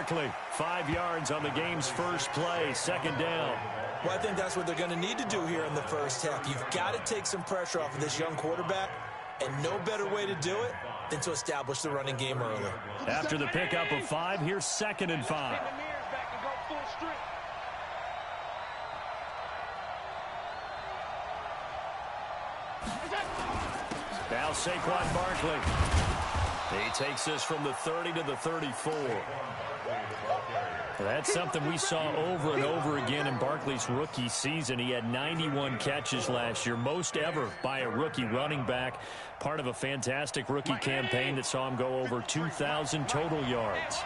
Barkley. 5 yards on the game's first play, second down. Well, I think that's what they're going to need to do here in the first half. You've got to take some pressure off of this young quarterback, and no better way to do it than to establish the running game early. After the pickup of 5, here's 2nd and 5. Now Saquon Barkley. He takes this from the 30 to the 34. That's something we saw over and over again in Barkley's rookie season. He had 91 catches last year, most ever by a rookie running back. Part of a fantastic rookie campaign that saw him go over 2,000 total yards.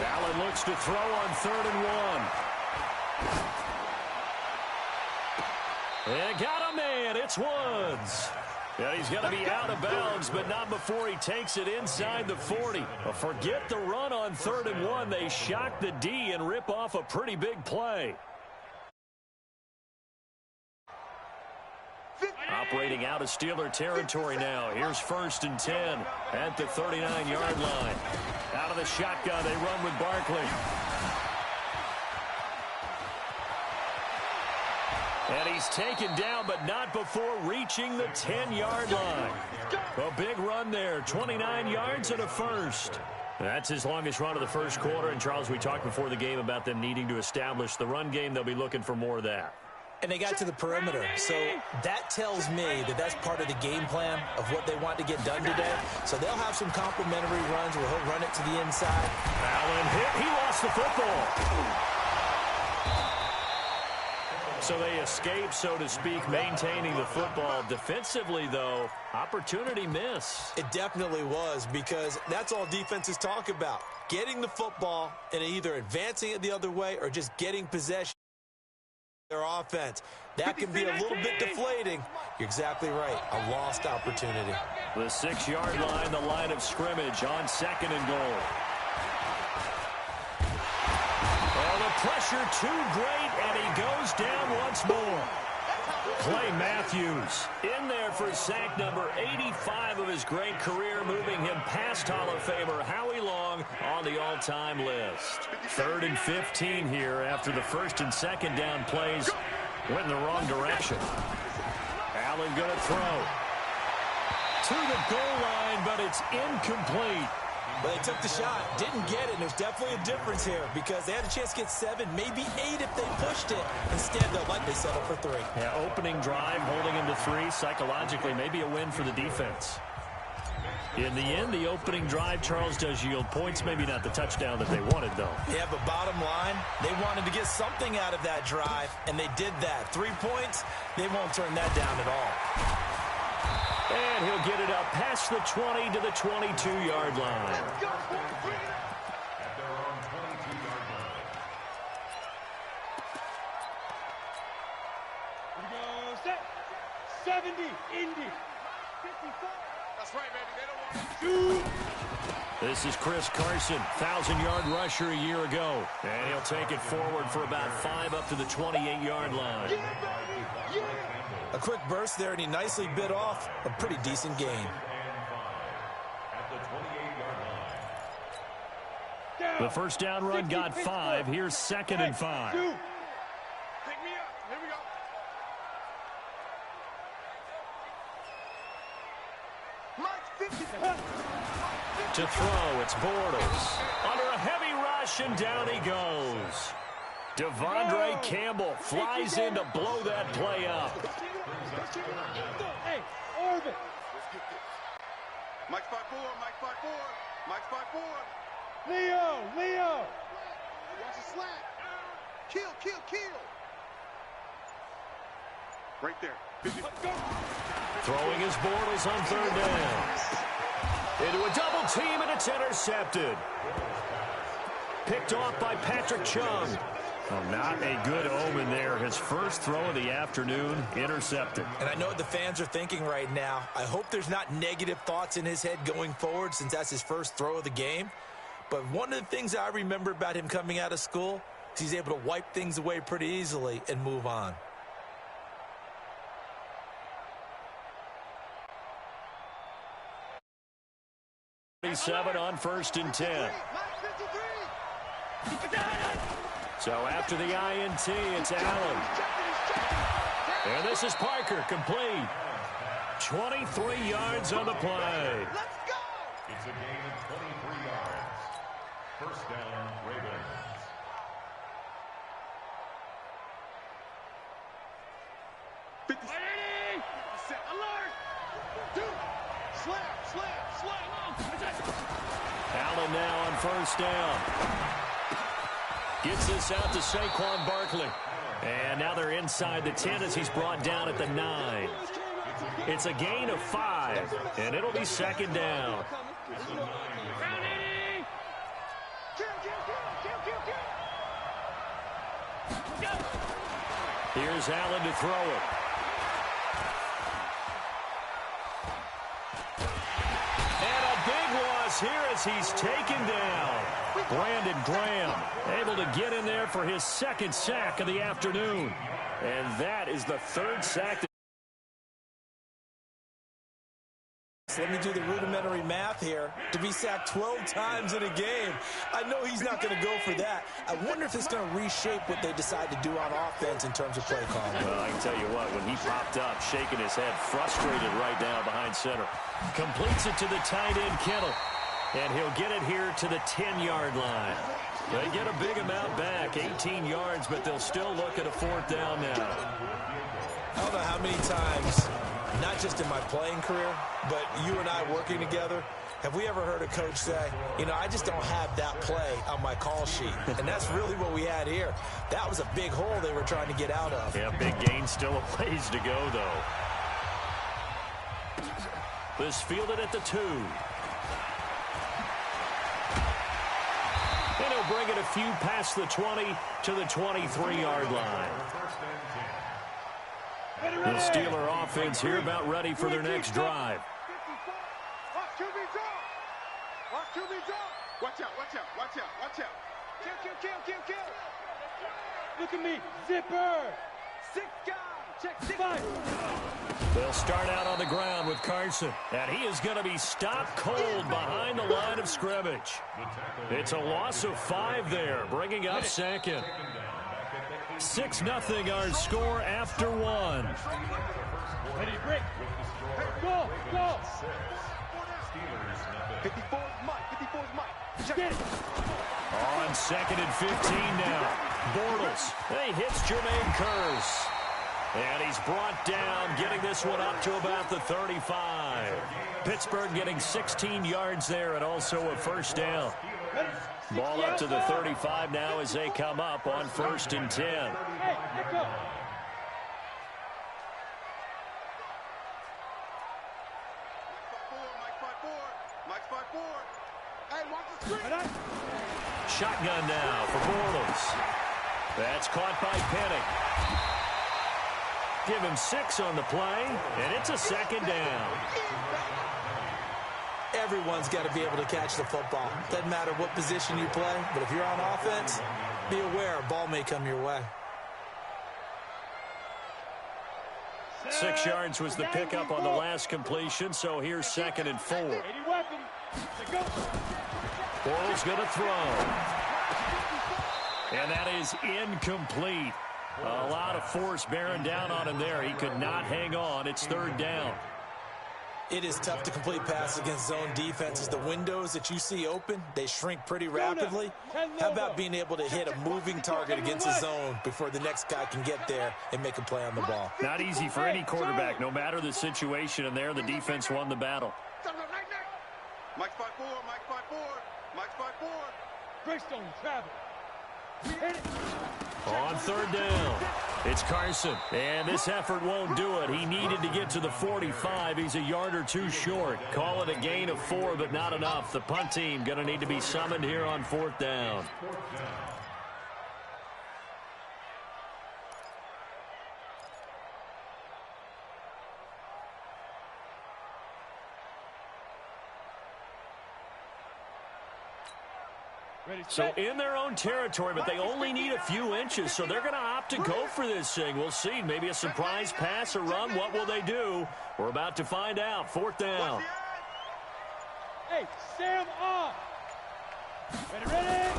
Allen looks to throw on 3rd and 1. And got a man. It's Woods. Yeah, he's going to be out of bounds, but not before he takes it inside the 40. Forget the run on 3rd and 1. They shock the D and rip off a pretty big play. Operating out of Steeler territory now. Here's 1st and 10 at the 39-yard line. Out of the shotgun, they run with Barkley. And he's taken down, but not before reaching the 10-yard line. A big run there, 29 yards and a first. That's his longest run of the first quarter. And, Charles, we talked before the game about them needing to establish the run game. They'll be looking for more of that. And they got to the perimeter. So that tells me that that's part of the game plan of what they want to get done today. So they'll have some complimentary runs where he'll run it to the inside. Allen hit. He lost the football. So they escape, so to speak, maintaining the football. Defensively, though, opportunity miss. It definitely was, because that's all defenses talk about. Getting the football and either advancing it the other way or just getting possession of their offense. That can be a little bit deflating. You're exactly right. A lost opportunity. The 6-yard line, the line of scrimmage on 2nd and goal. Well, the pressure too great, and he goes down once more. Clay Matthews in there for sack number 85 of his great career, moving him past Hall of Famer Howie Long on the all-time list. 3rd and 15 here after the 1st and 2nd down plays went in the wrong direction. Allen going to throw to the goal line, but it's incomplete. But they took the shot, didn't get it. There's definitely a difference here because they had a chance to get 7, maybe 8 if they pushed it. Instead, they'll likely settle for 3. Yeah, opening drive, holding him to 3. Psychologically, maybe a win for the defense. In the end, the opening drive, Charles, does yield points. Maybe not the touchdown that they wanted, though. Yeah, but bottom line, they wanted to get something out of that drive, and they did that. 3 points, they won't turn that down at all. And he'll get it up past the 20 to the 22-yard line. We go set. 70, Indy. 54. That's right, baby. They don't want to shoot. This is Chris Carson, 1,000-yard rusher a year ago. And he'll take it forward for about 5 up to the 28-yard line. Yeah, baby. Yeah. A quick burst there, and he nicely bit off a pretty decent gain. The first down run got 5. Here's 2nd and 5. Pick me up. Here we go. To throw, it's Bortles. Under a heavy rush, and down he goes. Devondre Campbell flies in to blow that play up. Hey, Orvin. Mike 5-4, Mike 5-4, Mike 5-4. Leo. Watch the slack. Kill. Right there. Throwing his Bortles on 3rd down. Into a double team, and it's intercepted. Picked off by Patrick Chung. Oh, not a good omen there. His first throw of the afternoon, intercepted. And I know what the fans are thinking right now. I hope there's not negative thoughts in his head going forward since that's his first throw of the game. But one of the things I remember about him coming out of school is he's able to wipe things away pretty easily and move on. 37 on 1st and 10. So after the INT, it's Allen. And this is Parker, complete. 23 yards on the play. Let's go! It's a gain of 23 yards. First down, Ravens. Ready! Set. Alert! Slam! Allen now on 1st down. Gets this out to Saquon Barkley. And now they're inside the 10 as he's brought down at the 9. It's a gain of 5, and it'll be 2nd down. Here's Allen to throw it. And a big loss here as he's taken down. Brandon Graham able to get in there for his 2nd sack of the afternoon. And that is the 3rd sack. Let me do the rudimentary math here. To be sacked 12 times in a game, I know he's not going to go for that. I wonder if it's going to reshape what they decide to do on offense in terms of play calling. Well, I can tell you what, when he popped up, shaking his head, frustrated right now behind center. Completes it to the tight end, Kittle. And he'll get it here to the 10-yard line. They get a big amount back, 18 yards, but they'll still look at a 4th down now. I don't know how many times, not just in my playing career, but you and I working together, have we ever heard a coach say, you know, I just don't have that play on my call sheet. And that's really what we had here. That was a big hole they were trying to get out of. Yeah, big gain, still a ways to go, though. This fielded at the 2. And he'll bring it a few past the 20 to the 23-yard line. The Steeler offense here about ready for their next drive. Watch QB Watch out. Kill. Look at me. Zipper. 6 guys. Check 5. They'll start out on the ground with Carson. And he is going to be stopped cold behind the line of scrimmage. It's a loss of 5 there, bringing up 2nd. 6-0 our score after 1. Ready, break. Go. 54's Mike. Get it. On 2nd and 15 now. Bortles. He hits Jermaine Kearse. And he's brought down, getting this one up to about the 35. Pittsburgh getting 16 yards there and also a 1st down. Ball up to the 35 now as they come up on 1st and 10. Hey, let's go. Mike's 5-4. Hey, watch the screen. Shotgun now for Bortles. That's caught by Penning. Give him 6 on the play, and it's a 2nd down. Everyone's got to be able to catch the football. Doesn't matter what position you play, but if you're on offense, be aware a ball may come your way. 6 yards was the pickup on the last completion, so here's 2nd and 4. Bortles going to throw. And that is incomplete. A lot of force bearing down on him there. He could not hang on. It's 3rd down. It is tough to complete passes against zone defenses. The windows that you see open, they shrink pretty rapidly. How about being able to hit a moving target against a zone before the next guy can get there and make a play on the ball? Not easy for any quarterback, no matter the situation, and there the defense won the battle. Mike's 5-4. Mike's 5-4. Greystone, travel. Hit it. On 3rd down, it's Carson. And this effort won't do it. He needed to get to the 45. He's a yard or 2 short. Call it a gain of 4, but not enough. The punt team going to need to be summoned here on 4th down. So in their own territory, but they only need a few inches, so they're going to opt to go for this thing. We'll see. Maybe a surprise pass or run. What will they do? We're about to find out. 4th down. Hey, Sam on. Ready?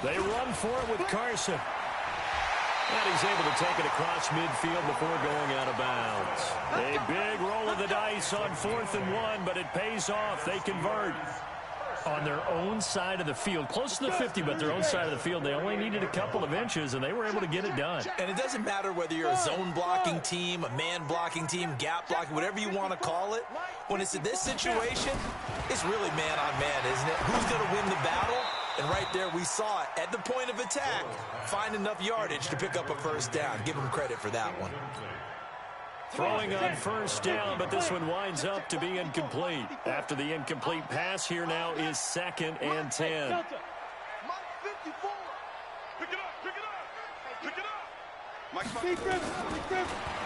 They run for it with Carson. And he's able to take it across midfield before going out of bounds. A big roll of the dice on 4th and 1, but it pays off. They convert. On their own side of the field, close to the 50, but their own side of the field, they only needed a couple of inches, and they were able to get it done. And it doesn't matter whether you're a zone blocking team, a man blocking team, gap blocking, whatever you want to call it. When it's in this situation, it's really man on man, isn't it? Who's going to win the battle? And right there, we saw it at the point of attack. Find enough yardage to pick up a first down. Give them credit for that one. Throwing on first down, but this one winds up to be incomplete. After the incomplete pass, here now is 2nd and 10. Mike 54. Pick it up. Pick it up. Mike 54.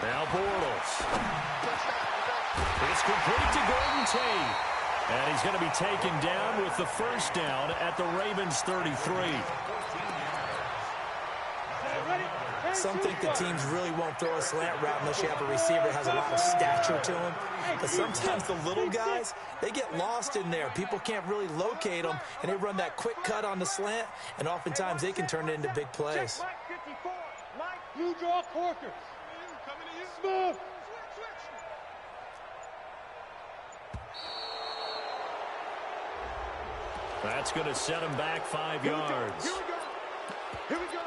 Now Bortles. It's complete to Golden Tate. And he's going to be taken down with the first down at the Ravens 33. Some think the teams really won't throw a slant route unless you have a receiver that has a lot of stature to him. But sometimes the little guys, they get lost in there. People can't really locate them, and they run that quick cut on the slant, and oftentimes they can turn it into big plays. Mike 54. Mike, you draw corkers. Smooth. That's going to set him back 5 yards. Here we go.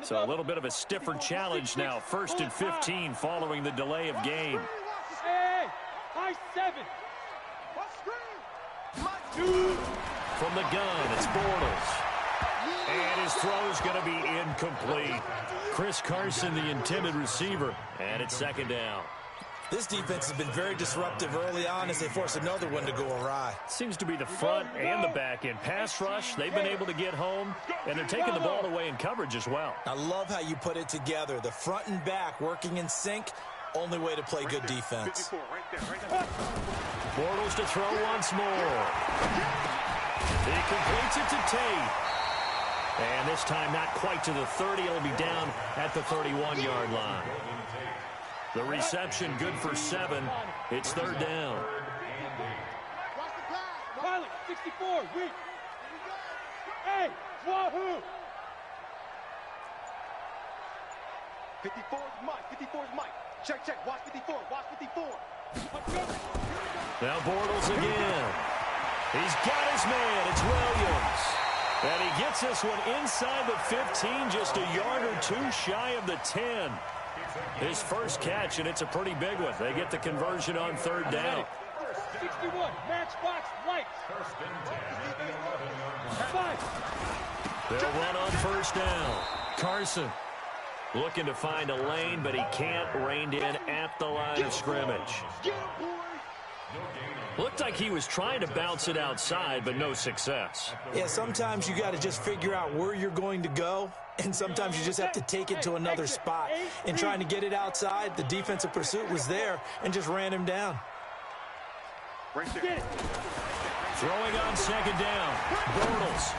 So a little bit of a stiffer challenge now. 1st and 15 following the delay of game. Hey, high 7. From the gun, it's Bortles. And his throw's going to be incomplete. Chris Carson, the intended receiver. And it's 2nd down. This defense has been very disruptive early on as they force another one to go awry. Seems to be the front and the back end. Pass rush, they've been able to get home, and they're taking the ball away in coverage as well. I love how you put it together. The front and back working in sync, only way to play good defense. Bortles to throw once more. He completes it to Tate. And this time not quite to the 30. It'll be down at the 31-yard line. The reception good for 7. It's 3rd down. Pilot, 64, weak. Hey, wahoo! 54 is Mike. 54 is Mike. Check. Watch 54. Watch 54. Now Bortles again. He's got his man. It's Williams. And he gets this one inside the 15, just a yard or 2 shy of the 10. His first catch, and it's a pretty big one. They get the conversion on 3rd down. 61, matchbox lights. 5. They'll run on 1st down. Carson looking to find a lane, but he can't. Reined in at the line of scrimmage. Looked like he was trying to bounce it outside, but no success. Yeah, sometimes you got to just figure out where you're going to go, and sometimes you just have to take it to another spot. In trying to get it outside, the defensive pursuit was there and just ran him down. Right there. Throwing on 2nd down. Bortles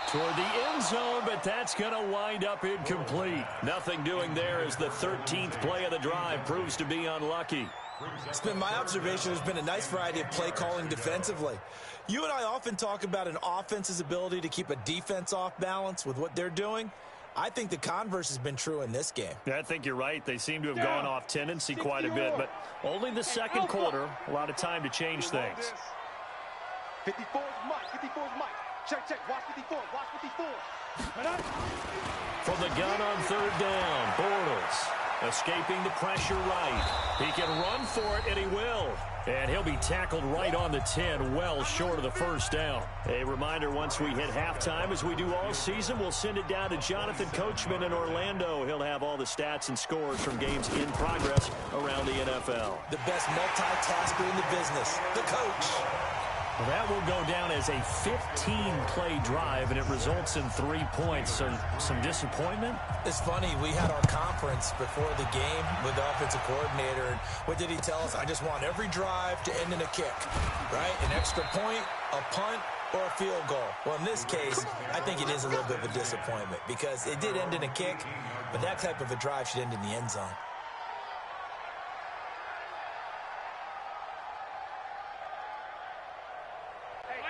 toward the end zone, but that's going to wind up incomplete. Nothing doing there as the 13th play of the drive proves to be unlucky. It's been my observation there's been a nice variety of play calling defensively. You and I often talk about an offense's ability to keep a defense off balance with what they're doing. I think the converse has been true in this game. Yeah, I think you're right. They seem to have gone off tendency quite a bit, but only the 2nd quarter. A lot of time to change things. 54 is Mike. 54 is Mike. Check. Watch 54. Watch 54. From the gun on 3rd down, Bortles escaping the pressure right. He can run for it, and he will. And he'll be tackled right on the 10, well short of the first down. A reminder, once we hit halftime, as we do all season, we'll send it down to Jonathan Coachman in Orlando. He'll have all the stats and scores from games in progress around the NFL. The best multitasker in the business, the coach. Well, that will go down as a 15-play drive, and it results in 3 points. So some disappointment? It's funny. We had our conference before the game with the offensive coordinator. And what did he tell us? I just want every drive to end in a kick, right? An extra point, a punt, or a field goal. Well, in this case, I think it is a little bit of a disappointment because it did end in a kick, but that type of a drive should end in the end zone.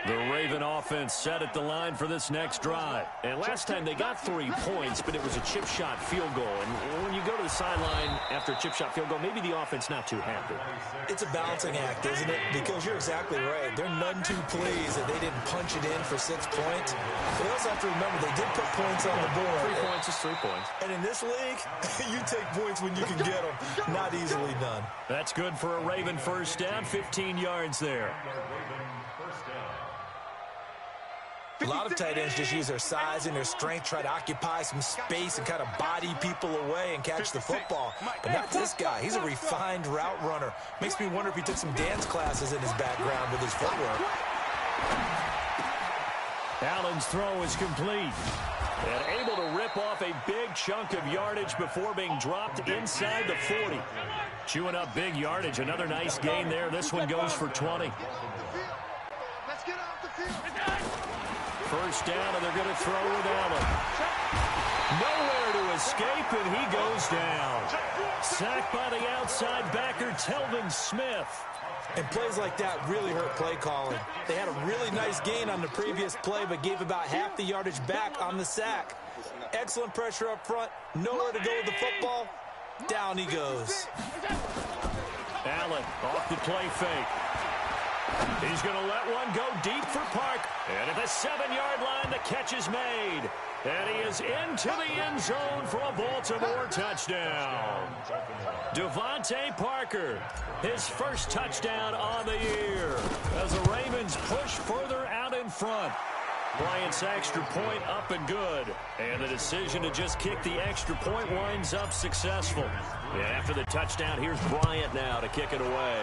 The Raven offense set at the line for this next drive. And last time they got 3 points, but it was a chip shot field goal. And when you go to the sideline after a chip shot field goal, maybe the offense not too happy. It's a balancing act, isn't it? Because you're exactly right. They're none too pleased that they didn't punch it in for 6 points. They also have to remember they did put points on the board. 3 points is 3 points. And in this league, you take points when you can get them. Not easily done. That's good for a Raven first down, 15 yards there. A lot of tight ends just use their size and their strength, try to occupy some space and kind of body people away and catch the football. But not this guy. He's a refined route runner. Makes me wonder if he took some dance classes in his background with his footwork. Allen's throw is complete. And able to rip off a big chunk of yardage before being dropped inside the 40. Chewing up big yardage. Another nice gain there. This one goes for 20. Let's get off the field. First down, and they're going to throw with Allen. Nowhere to escape, and he goes down. Sacked by the outside backer, Telvin Smith. And plays like that really hurt play calling. They had a really nice gain on the previous play, but gave about half the yardage back on the sack. Excellent pressure up front. Nowhere to go with the football. Down he goes. Allen off the play fake. He's going to let one go deep for Park. And at the 7-yard line, the catch is made. And he is into the end zone for a Baltimore touchdown. Devontae Parker, his first touchdown on the year as the Ravens push further out in front. Bryant's extra point up and good. And the decision to just kick the extra point winds up successful. And after the touchdown, here's Bryant now to kick it away.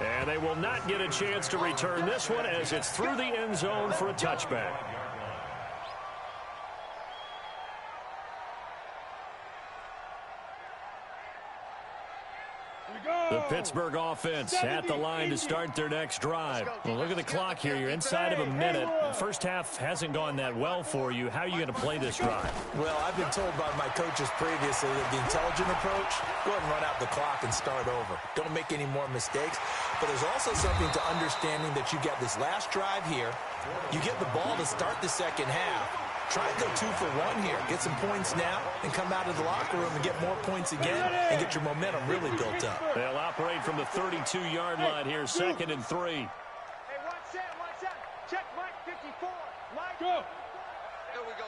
And they will not get a chance to return this one as it's through the end zone for a touchback. The Pittsburgh offense at the line to start their next drive. Well, look at the clock here. You're inside of a minute. The first half hasn't gone that well for you. How are you going to play this drive? Well, I've been told by my coaches previously that the intelligent approach, go ahead and run out the clock and start over. Don't make any more mistakes. But there's also something to understanding that you get this last drive here. You get the ball to start the second half. Try and go 2 for 1 here. Get some points now and come out of the locker room and get more points again and get your momentum really built up. They'll operate from the 32-yard line here, 2nd and 3. Hey, watch that. Check Mike 54. Mike. Go. Here we go.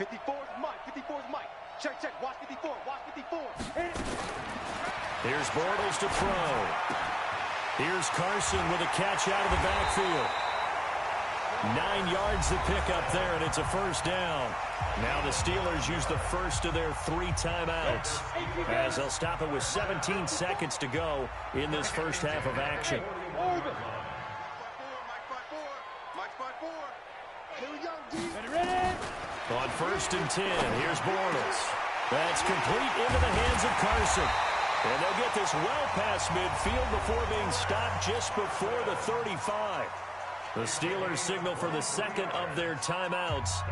54's Mike. Check. Watch 54. Here's Bortles to throw. Here's Carson with a catch out of the backfield. 9 yards to pick up there, and it's a first down. Now the Steelers use the first of their 3 timeouts as they'll stop it with 17 seconds to go in this first half of action. Mike 5-4. Here we go, D. Ready? On 1st and 10, here's Bortles. That's complete into the hands of Carson. And they'll get this well past midfield before being stopped just before the 35. The Steelers signal for the second of their timeouts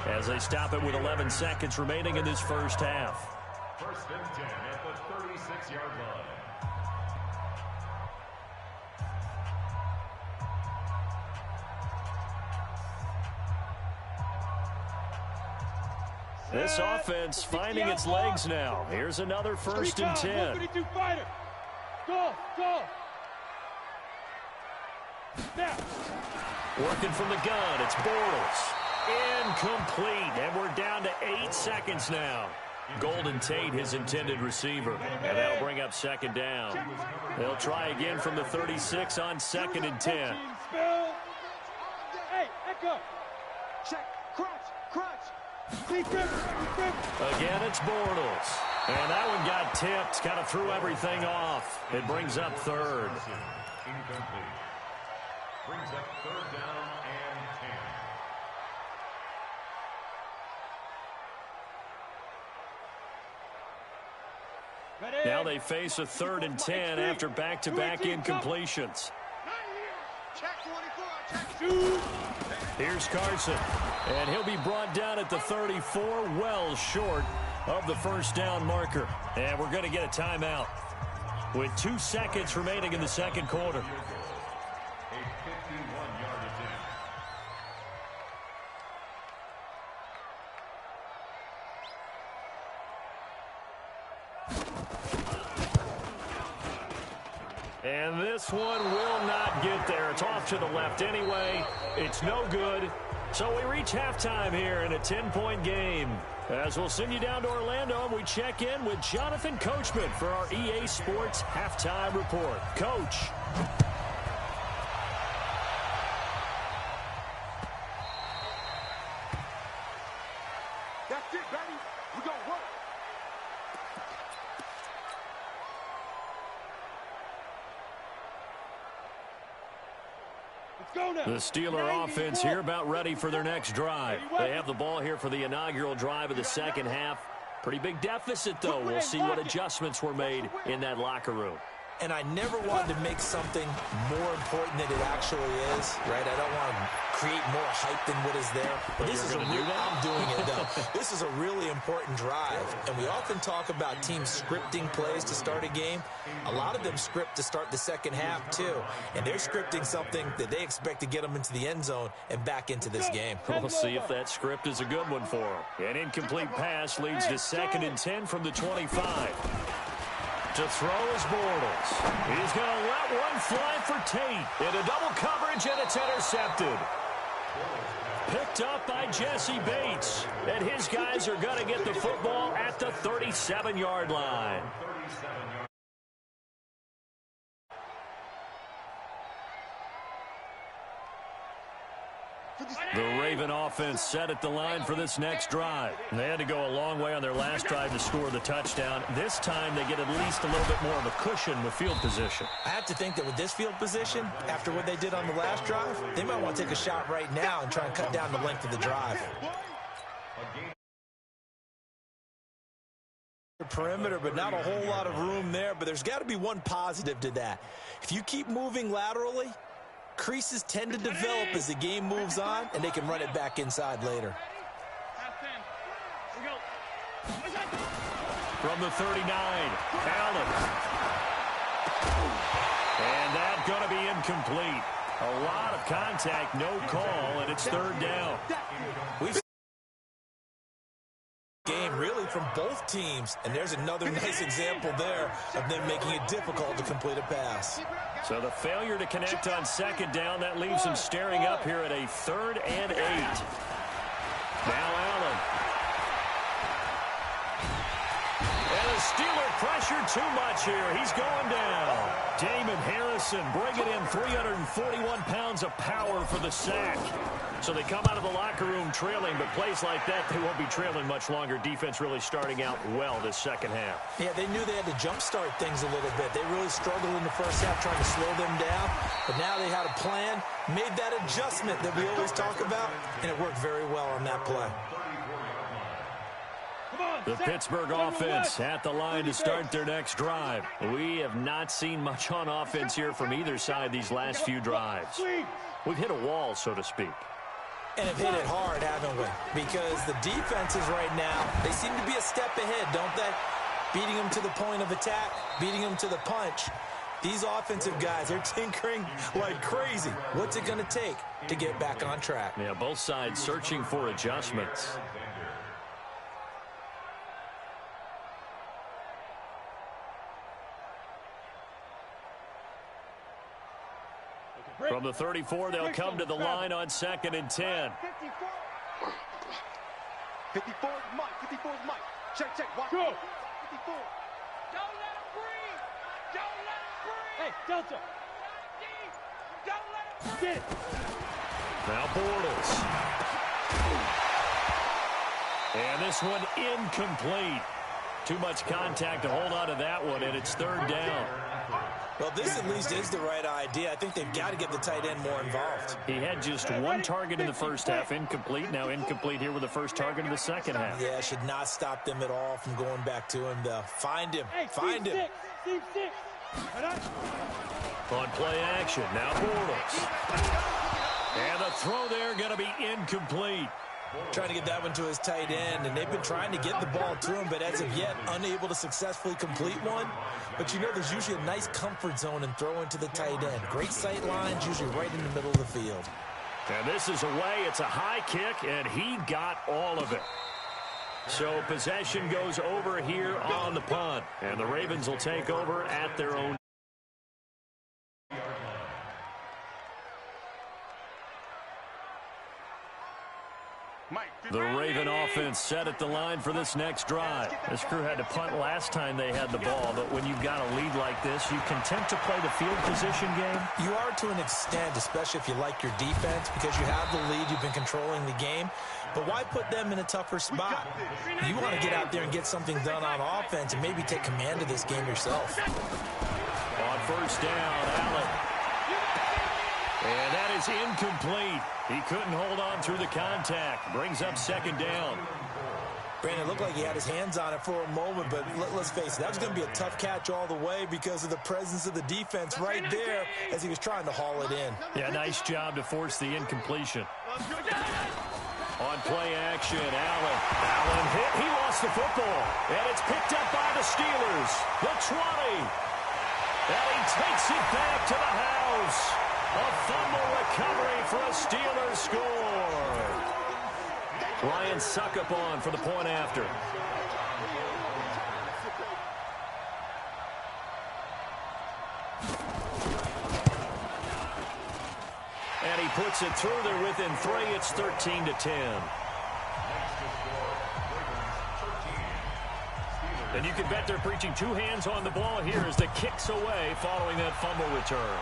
as they stop it with 11 seconds remaining in this first half. 1st and 10 at the 36-yard line. This offense finding its legs now. Here's another 1st and 10. Go. Now. Working from the gun, it's Bortles. Incomplete, and we're down to 8 seconds now. Golden Tate, his intended receiver, and that'll bring up 2nd down. They'll try again from the 36 on 2nd and 10. Hey, Echo. Check, crunch. Again, it's Bortles. And that one got tipped, kind of threw everything off. It brings up third. Incomplete. Brings up third down and 10. Now they face a 3rd and 10 after back-to-back incompletions. Here's Carson, and he'll be brought down at the 34, well short of the first down marker. And we're going to get a timeout with 2 seconds remaining in the second quarter. A 51-yard attempt. And this one will not get there. It's off to the left anyway. It's no good. So we reach halftime here in a 10-point game. As we'll send you down to Orlando, and we check in with Jonathan Coachman for our EA Sports Halftime Report. Coach. That's it, baby. We're going to work. The Steeler offense here about ready for their next drive. They have the ball here for the inaugural drive of the second half. Pretty big deficit, though. We'll see what adjustments were made in that locker room. And I never wanted to make something more important than it actually is, right? I don't want to create more hype than what is there. But this is I'm doing it, though. This is a really important drive. And we often talk about teams scripting plays to start a game. A lot of them script to start the second half, too. And they're scripting something that they expect to get them into the end zone and back into this game. We'll see if that script is a good one for them. An incomplete pass leads to 2nd and 10 from the 25. To throw is Bortles. He's going to let one fly for Tate. Into double coverage, and it's intercepted. Picked up by Jesse Bates. And his guys are going to get the football at the 37-yard line. The Raven offense set at the line for this next drive. They had to go a long way on their last drive to score the touchdown. This time they get at least a little bit more of a cushion with field position. I have to think that with this field position, after what they did on the last drive, they might want to take a shot right now and try and cut down the length of the drive. Perimeter, but not a whole lot of room there. But there's got to be one positive to that. If you keep moving laterally, creases tend to develop as the game moves on, and they can run it back inside later. From the 39, Allen. And that's going to be incomplete. A lot of contact, no call, and it's 3rd down. We've game really from both teams, and there's another nice example there of them making it difficult to complete a pass. So the failure to connect on 2nd down, that leaves them staring up here at a 3rd and 8. Now Allen. And the Steeler pressure too much here. He's going down. Damon Harrison bringing in 341 pounds of power for the sack. So they come out of the locker room trailing, but plays like that, they won't be trailing much longer. Defense really starting out well this second half. Yeah, they knew they had to jumpstart things a little bit. They really struggled in the first half trying to slow them down, but now they had a plan, made that adjustment that we always talk about, and it worked very well on that play. The Pittsburgh offense at the line to start their next drive. We have not seen much on offense here from either side these last few drives. We've hit a wall, so to speak. And have hit it hard, haven't we? Because the defenses right now, they seem to be a step ahead, don't they? Beating them to the point of attack, beating them to the punch. These offensive guys, they're tinkering like crazy. What's it going to take to get back on track? Yeah, both sides searching for adjustments. From the 34, they'll come to the line on 2nd and 10. 54 is Mike. 54 is Mike. Check, check. Watch. Go. 54. Don't let him breathe. Don't let him breathe. Hey, Delta. Don't let him breathe. Get it. Now Bortles. And this one incomplete. too much contact to hold on to that one, and it's third down. Well, this at least is the right idea. I think they've got to get the tight end more involved. He had just one target in the first half, incomplete. Now incomplete here with the first target in the second half. Yeah, should not stop them at all from going back to him, though. Find him. Find him. On play action, now Bortles. And the throw there going to be incomplete. Trying to get that one to his tight end, and they've been trying to get the ball to him, but as of yet, unable to successfully complete one. But you know there's usually a nice comfort zone in throwing to the tight end. Great sight lines, usually right in the middle of the field. And this is away. It's a high kick, and he got all of it. So possession goes over here on the punt, and the Ravens will take over at their own. The Raven offense set at the line for this next drive. This crew had to punt last time they had the ball, but when you've got a lead like this, you content to play the field position game? You are to an extent, especially if you like your defense, because you have the lead, you've been controlling the game. But why put them in a tougher spot? You want to get out there and get something done on offense and maybe take command of this game yourself. On first down, Allen. And that is incomplete. He couldn't hold on through the contact. Brings up second down. Brandon, it looked like he had his hands on it for a moment, but let's face it, that was going to be a tough catch all the way because of the presence of the defense right there as he was trying to haul it in. Yeah, nice job to force the incompletion. On play action, Allen. Allen hit. He lost the football. And it's picked up by the Steelers. The 20. And he takes it back to the house. A fumble recovery for a Steelers score. Ryan Suckup on for the point after. And he puts it through there within 3. It's 13-10. And you can bet they're preaching 2 hands on the ball here as the kick's away following that fumble return.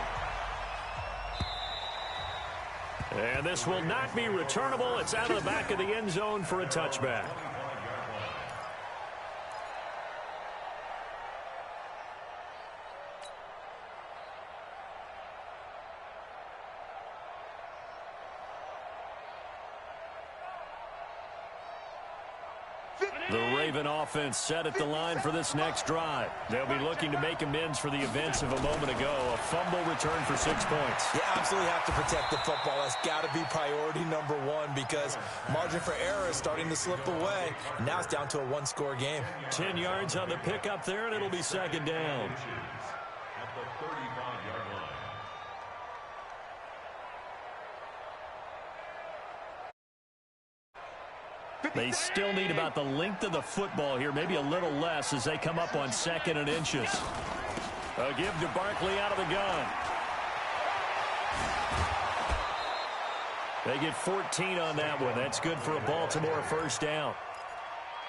And this will not be returnable. It's out of the back of the end zone for a touchback. The Raven offense set at the line for this next drive. They'll be looking to make amends for the events of a moment ago. A fumble return for 6 points. You absolutely have to protect the football. That's got to be priority number 1 because margin for error is starting to slip away. And now it's down to a 1-score game. 10 yards on the pickup there, and it'll be second down. At the 35-yard line. They still need about the length of the football here, maybe a little less as they come up on 2nd and inches. A give to Barkley out of the gun. They get 14 on that one. That's good for a Baltimore first down.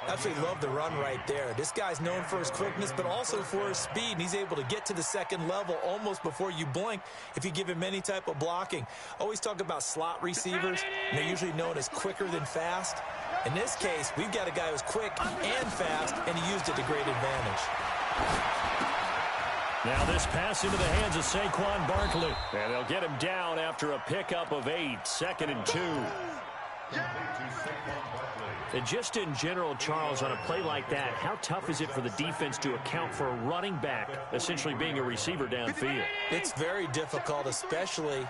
Absolutely love the run right there. This guy's known for his quickness, but also for his speed. And he's able to get to the second level almost before you blink if you give him any type of blocking. Always talk about slot receivers. They're usually known as quicker than fast. In this case, we've got a guy who's quick and fast, and he used it to great advantage. Now this pass into the hands of Saquon Barkley. And they'll get him down after a pickup of 8, 2nd and 2. And just in general, Charles, on a play like that, how tough is it for the defense to account for a running back essentially being a receiver downfield? It's very difficult, especially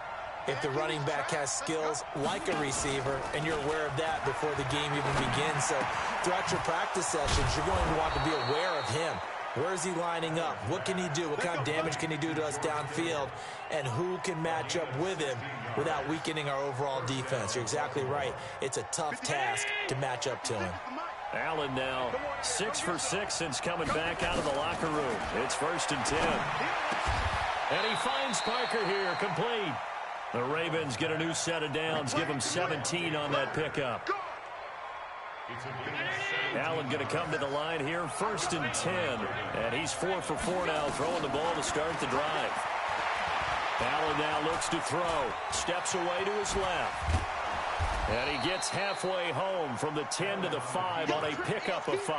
if the running back has skills like a receiver, and you're aware of that before the game even begins. So throughout your practice sessions, you're going to want to be aware of him. Where is he lining up? What can he do? What kind of damage can he do to us downfield? And who can match up with him without weakening our overall defense? You're exactly right. It's a tough task to match up to him. Allen now 6 for 6 since coming back out of the locker room. It's 1st and 10. And he finds Parker here, complete. The Ravens get a new set of downs, give him 17 on that pickup. Allen going to come to the line here, 1st and 10. And he's 4 for 4 now, throwing the ball to start the drive. Allen now looks to throw. Steps away to his left. And he gets halfway home from the 10 to the 5 on a pickup of 5.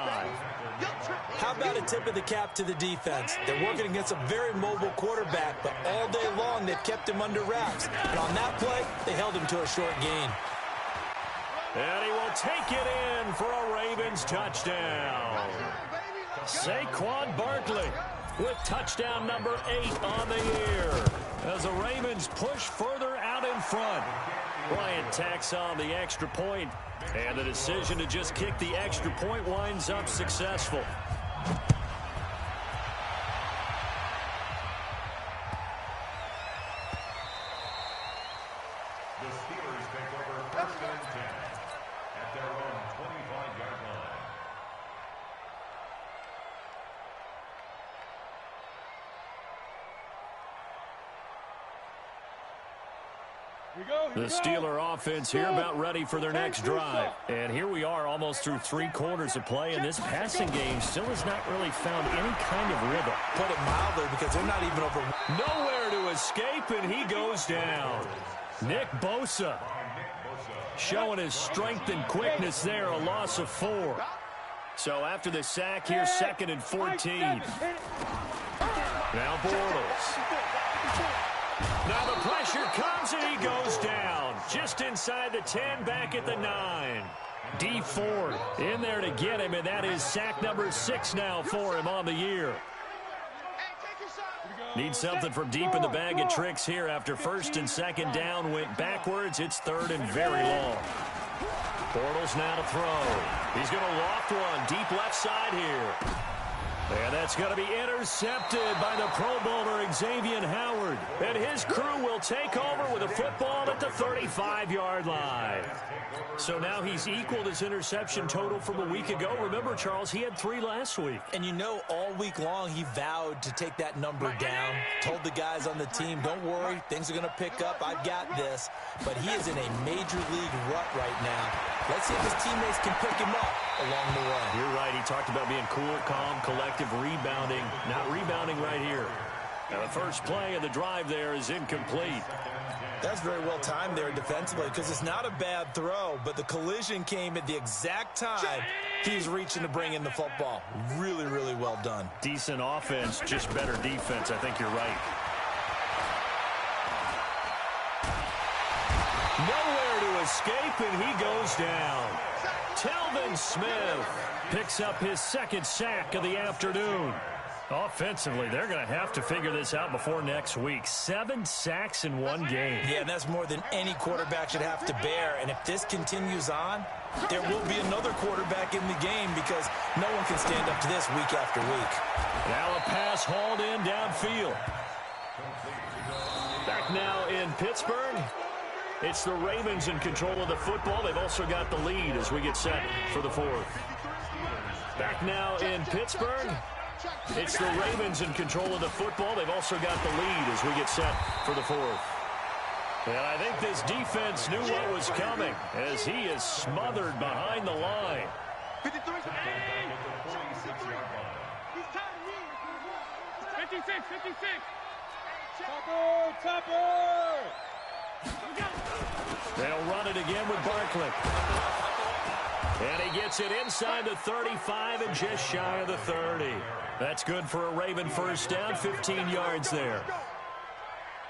How about a tip of the cap to the defense? They're working against a very mobile quarterback, but all day long they've kept him under wraps. And on that play, they held him to a short gain. And he will take it in for a Ravens touchdown. Saquon Barkley with touchdown number 8 on the year as the Ravens push further out in front. Bryant tacks on the extra point, and the decision to just kick the extra point winds up successful. The Steelers take over 1st and 10 at their own 25-yard line. The Steeler offense here about ready for their next drive. And here we are almost through 3 quarters of play, and this passing game still has not really found any kind of rhythm. Put it mildly, because they're not even over. Nowhere to escape, and he goes down. Nick Bosa showing his strength and quickness there, a loss of 4. So after the sack here, 2nd and 14. Now Bortles. Now the pressure comes, and he goes down. Just inside the 10, back at the 9. D Ford in there to get him, and that is sack number 6 now for him on the year. Need something from deep in the bag of tricks here after 1st and 2nd down went backwards. It's 3rd and very long. Bortles now to throw. He's going to loft one deep left side here. And that's going to be intercepted by the Pro Bowler Xavier Howard. And his crew will take over with a football at the 35-yard line. So now he's equaled his interception total from a week ago. Remember, Charles, he had 3 last week. And you know, all week long he vowed to take that number down. Told the guys on the team, don't worry, things are going to pick up. I've got this. But he is in a major league rut right now. Let's see if his teammates can pick him up along the way. You're right. He talked about being cool, calm, collective, rebounding. Not rebounding right here. Now the first play of the drive there is incomplete. That's very well timed there defensively, because it's not a bad throw, but the collision came at the exact time he's reaching to bring in the football. Really, really well done. Decent offense, just better defense. I think you're right. Nowhere to escape, and he goes down. Telvin Smith picks up his 2nd sack of the afternoon. Offensively, they're going to have to figure this out before next week. 7 sacks in 1 game. Yeah, and that's more than any quarterback should have to bear. And if this continues on, there will be another quarterback in the game, because no one can stand up to this week after week. Now a pass hauled in downfield. Back now in Pittsburgh. It's the Ravens in control of the football. They've also got the lead as we get set for the 4th. Back now in Pittsburgh. It's the Ravens in control of the football. They've also got the lead as we get set for the 4th. And I think this defense knew what was coming as he is smothered behind the line. 56, 56. Topper! They'll run it again with Barkley. And he gets it inside the 35 and just shy of the 30. That's good for a Raven first down, 15 yards there.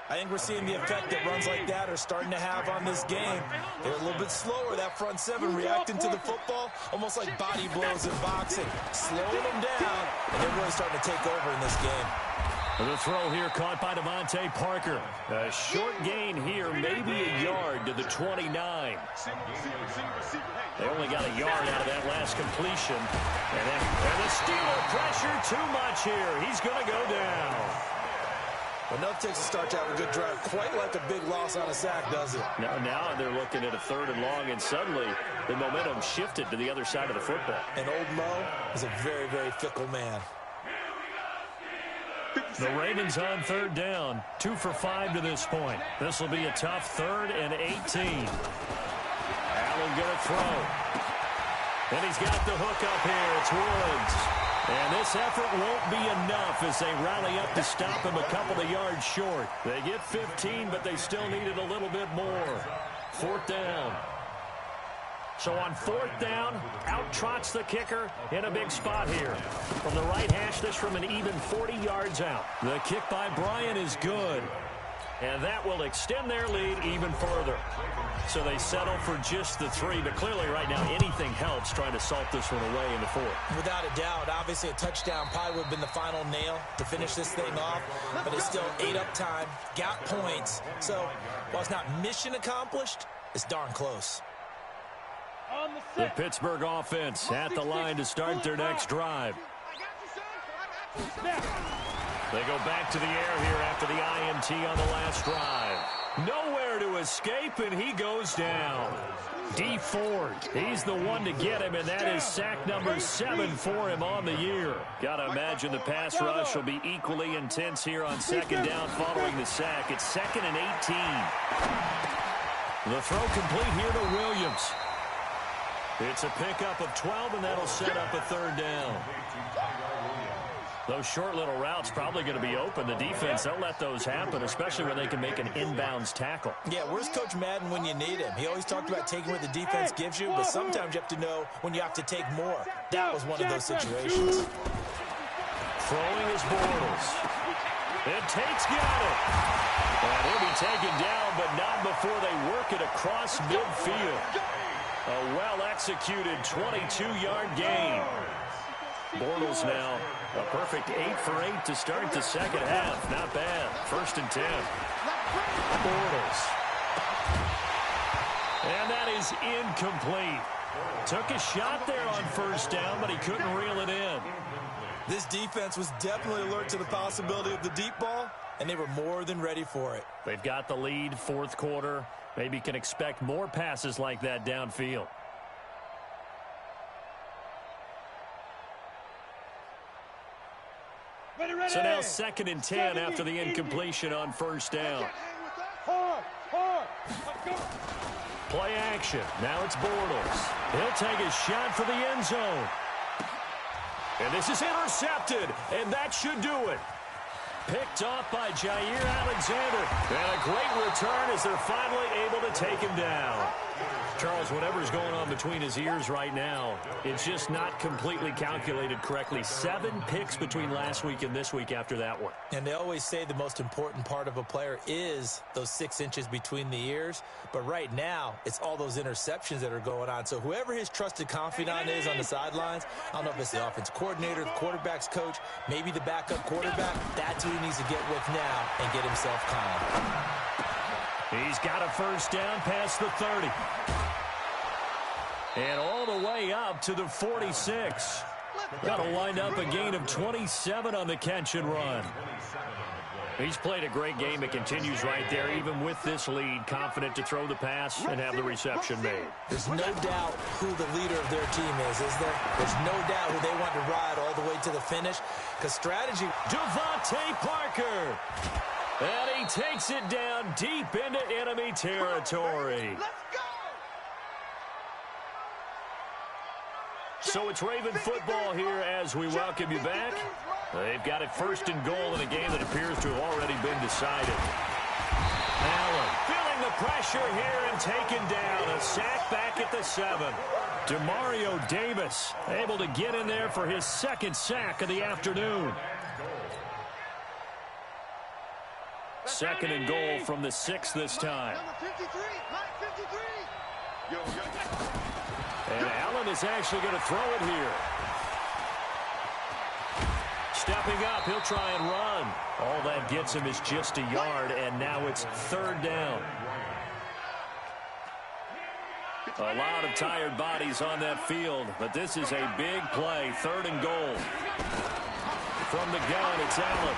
I think we're seeing the effect that runs like that are starting to have on this game. They're a little bit slower, that front 7, reacting to the football, almost like body blows in boxing, slowing them down, and they're really starting to take over in this game. The throw here caught by Devontae Parker. A short gain here, maybe a yard to the 29. They only got a yard out of that last completion. And the Steeler pressure too much here. He's going to go down. Enough takes to start to have a good drive. Quite like a big loss on a sack, does it? Now they're looking at a 3rd and long, and suddenly the momentum shifted to the other side of the football. And old Mo is a very, very fickle man. The Ravens on 3rd down, 2 for 5 to this point. This will be a tough 3rd and 18. Allen going to throw. And he's got the hook up here. It's Woods. And this effort won't be enough as they rally up to stop him a couple of yards short. They get 15, but they still needed a little bit more. 4th down. So on 4th down, out trots the kicker in a big spot here. From the right hash, this from an even 40 yards out. The kick by Bryant is good. And that will extend their lead even further. So they settle for just the 3, but clearly right now anything helps trying to salt this one away in the 4th. Without a doubt, obviously a touchdown probably would have been the final nail to finish this thing off, but it's still 8 up time, got points. So while it's not mission accomplished, it's darn close. The Pittsburgh offense at the line to start their next drive. They go back to the air here after the INT on the last drive. Nowhere to escape, and he goes down. D Ford, he's the one to get him, and that is sack number 7 for him on the year. Got to imagine the pass rush will be equally intense here on 2nd down following the sack. It's 2nd and 18. The throw complete here to Williams. It's a pickup of 12, and that'll set up a 3rd down. Those short little routes probably going to be open. The defense, they'll let those happen, especially when they can make an inbounds tackle. Yeah, where's Coach Madden when you need him? He always talked about taking what the defense gives you, but sometimes you have to know when you have to take more. That was one of those situations. Throwing is Bortles. And Tate's got it. And he'll be taken down, but not before they work it across midfield. A well-executed 22-yard gain. Bortles now a perfect 8 for 8 to start the 2nd half. Not bad. 1st and 10. Bortles. And that is incomplete. Took a shot there on 1st down, but he couldn't reel it in. This defense was definitely alert to the possibility of the deep ball, and they were more than ready for it. They've got the lead, 4th quarter. Maybe can expect more passes like that downfield. So now 2nd and 10 after the incompletion on 1st down. Play action. Now it's Bortles. He'll take a shot for the end zone. And this is intercepted, and that should do it. Picked off by Jair Alexander. And a great return as they're finally able to take him down. Charles, whatever's going on between his ears right now, it's just not completely calculated correctly. 7 picks between last week and this week after that one. And they always say the most important part of a player is those 6 inches between the ears. But right now, it's all those interceptions that are going on. So whoever his trusted confidant is on the sidelines, I don't know if it's the offense coordinator, the quarterback's coach, maybe the backup quarterback, that's who he needs to get with now and get himself calm. He's got a 1st down past the 30. And all the way up to the 46. That'll wind up a gain of 27 on the catch and run. He's played a great game. It continues right there, even with this lead. Confident to throw the pass and have the reception made. There's no doubt who the leader of their team is there? There's no doubt who they want to ride all the way to the finish. Because strategy... Devontae Parker. And he takes it down deep into enemy territory. So it's Raven football here as we welcome you back. They've got it 1st and goal in a game that appears to have already been decided. Allen feeling the pressure here and taken down. A sack back at the 7. Demario Davis able to get in there for his 2nd sack of the afternoon. 2nd and goal from the 6 this time. And Allen is actually going to throw it here. Stepping up, he'll try and run. All that gets him is just a yard, and now it's 3rd down. A lot of tired bodies on that field, but this is a big play. 3rd and goal. From the gun, it's Allen.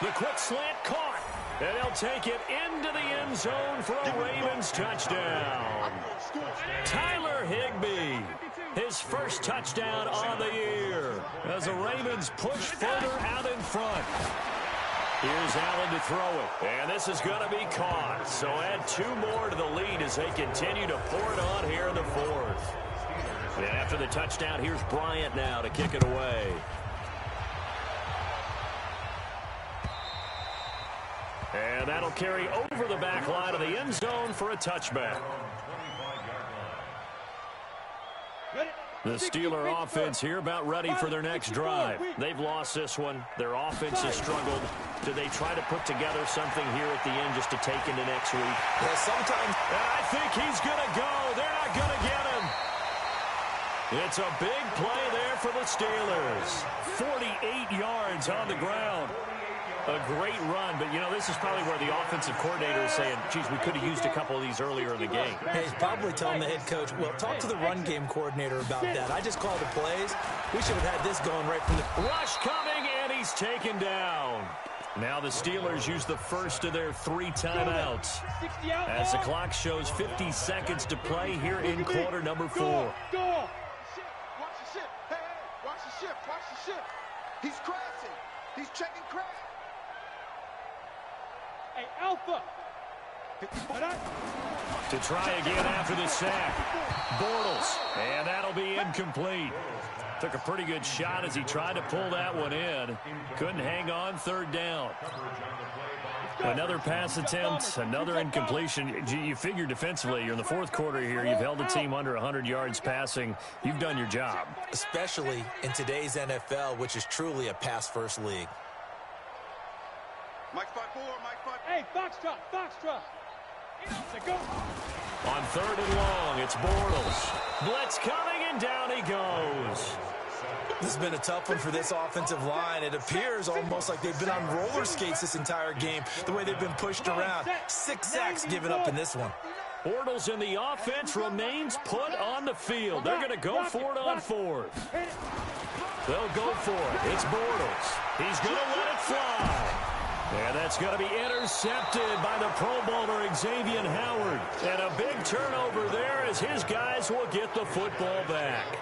The quick slant caught. And they'll take it into the end zone for a Ravens touchdown. Tyler Higbee, his 1st touchdown on the year as the Ravens push further out in front. Here's Allen to throw it, and this is going to be caught. So add 2 more to the lead as they continue to pour it on here in the 4th. And after the touchdown, here's Bryant now to kick it away. And that'll carry over the back line of the end zone for a touchback. The Steeler offense here about ready for their next drive. They've lost this one. Their offense has struggled. Do they try to put together something here at the end just to take into next week? Yeah, sometimes. I think he's going to go. They're not going to get him. It's a big play there for the Steelers. 48 yards on the ground. A great run, but, you know, this is probably where the offensive coordinator is saying, geez, we could have used a couple of these earlier in the game. Hey, he's probably telling the head coach, well, talk to the run game coordinator about that. I just called the plays. We should have had this going right from the... Rush coming, and he's taken down. Now the Steelers use the first of their 3 timeouts. As the clock shows 50 seconds to play here in quarter number 4. Watch the ship. Hey, watch the ship. Watch the ship. He's crashing. He's checking crash. Hey, Alpha. To try again after the sack. Bortles. And that'll be incomplete. Took a pretty good shot as he tried to pull that one in. Couldn't hang on, third down. Another pass attempt, another incompletion. You figure defensively, you're in the fourth quarter here. You've held the team under 100 yards passing. You've done your job. Especially in today's NFL, which is truly a pass-first league. Mike 5-4, Mike 5. Hey, Foxtrot. Go. On third and long, it's Bortles. Blitz coming, and down he goes. This has been a tough one for this offensive line. It appears almost like they've been on roller skates this entire game, the way they've been pushed around. 6 sacks given up in this one. Bortles in the offense remains put on the field. They're going to go for it on fourth. They'll go for it. It's Bortles. He's going to let it fly. And that's going to be intercepted by the Pro Bowler Xavier Howard. And a big turnover there as his guys will get the football back.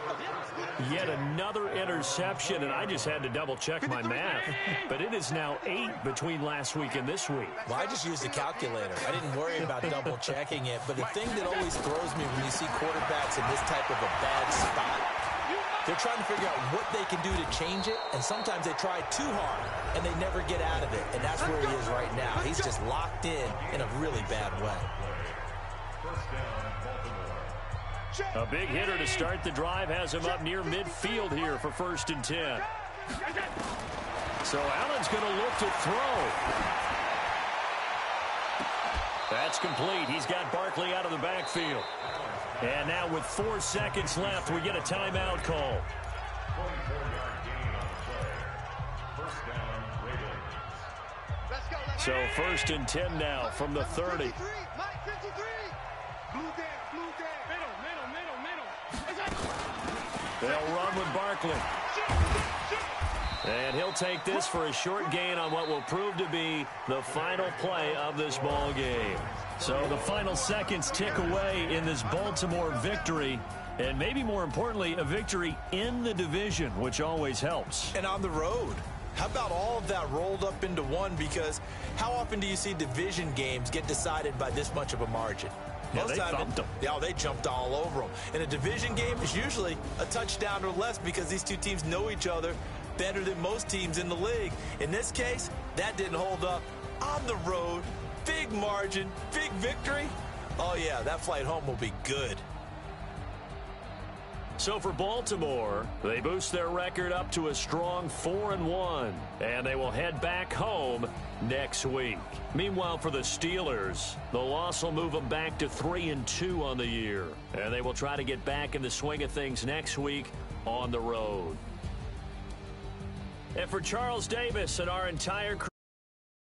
Yet another interception, and I just had to double-check my math. But it is now 8 between last week and this week. Well, I just used a calculator. I didn't worry about double-checking it. But the thing that always throws me when you see quarterbacks in this type of a bad spot, they're trying to figure out what they can do to change it, and sometimes they try too hard, and they never get out of it, and that's where he is right now. He's just locked in a really bad way. A big hitter to start the drive has him up near midfield here for 1st and 10. So Allen's going to look to throw. That's complete. He's got Barkley out of the backfield. And now with 4 seconds left, we get a timeout call. So 1st and 10 now from the 30. They'll run with Barkley. And he'll take this for a short gain on what will prove to be the final play of this ball game. So the final seconds tick away in this Baltimore victory. And maybe more importantly, a victory in the division, which always helps. And on the road. How about all of that rolled up into one? Because how often do you see division games get decided by this much of a margin? Yeah, they thumped them. Yeah, they jumped all over them. And a division game is usually a touchdown or less because these two teams know each other better than most teams in the league. In this case, that didn't hold up. On the road, big margin, big victory. Oh, yeah, that flight home will be good. So for Baltimore, they boost their record up to a strong 4-1, and they will head back home next week. Meanwhile, for the Steelers, the loss will move them back to 3-2 on the year, and they will try to get back in the swing of things next week on the road. And for Charles Davis and our entire crew,